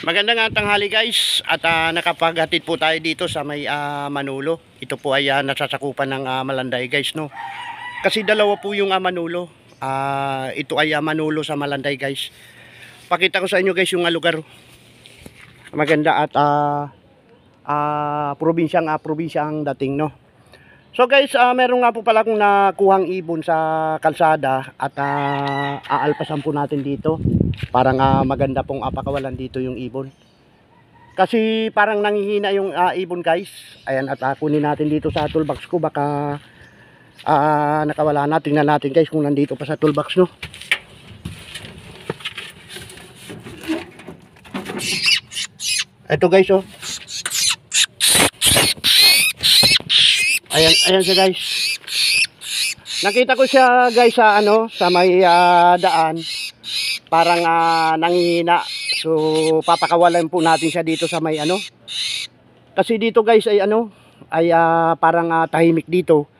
Magandang tanghali guys at nakapaghatid po tayo dito sa may Manulo. Ito po ay nasasakupan ng Malanday guys, no. Kasi dalawa po yung Manulo. Ito ay Manulo sa Malanday guys. Pakita ko sa inyo guys yung lugar. Maganda at probinsyang dating, no. So guys, meron nga po pala akong nakuhang ibon sa kalsada at aalpasan po natin dito. Parang maganda pong pakawalan dito yung ibon. Kasi parang nanghihina yung ibon guys. Ayan, at kunin natin dito sa toolbox ko. Baka nakawala na. Tingnan natin guys kung nandito pa sa toolbox, no. Ito guys, oh. Ayan siya guys. Nakita ko siya guys sa sa may daan. Parang nanghihina. So papakawalan po natin siya dito sa may Kasi dito guys ay parang tahimik dito.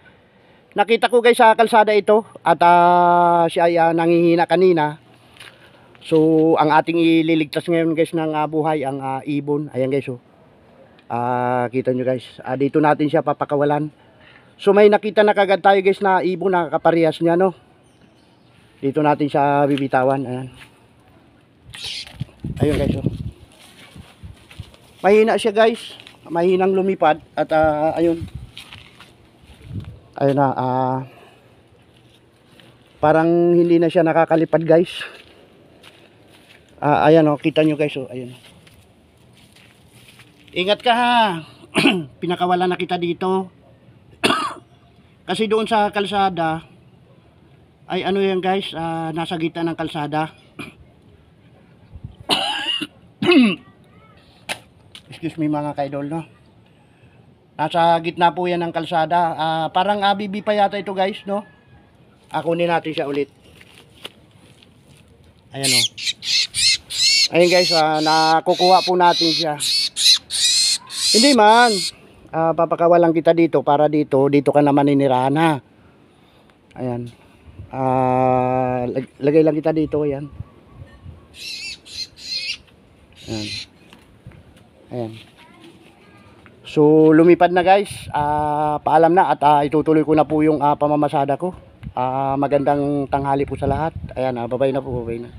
Nakita ko guys sa kalsada ito at siya ay nanghihina kanina. So ang ating ililigtas ngayon guys ng buhay ang ibon. Ayan guys, oh. Kita nyo guys. Dito natin siya papakawalan. So may nakita na kagad tayo guys na ibon na kaparehas niya, no. Dito natin siya bibitawan. Ayan. Ayun guys, oh. Mahina siya guys. Mahinang lumipad at ayun. Ayun na parang hindi na siya nakakalipad guys. Ayan, oh, kita nyo guys, oh. Ayun. Ingat ka ha. Pinakawalan na kita dito. Kasi doon sa kalsada ay yan guys, nasa gitna ng kalsada. Excuse me mga kaidol, no. Nasa gitna po yan ng kalsada. Parang ABB pa yata ito guys, no. Kunin natin siya ulit. Ayan, oh. Ayun guys, nakukuha po natin siya. Hindi man. Papakawalan kita dito para dito ka naman ninirahan, ha. Ayan. Lagay lang kita dito, ayan. Ayan. Ayan. So lumipad na guys. Paalam na at itutuloy ko na po yung pamamasada ko. Magandang tanghali po sa lahat. Ayan, babay na po, babay na.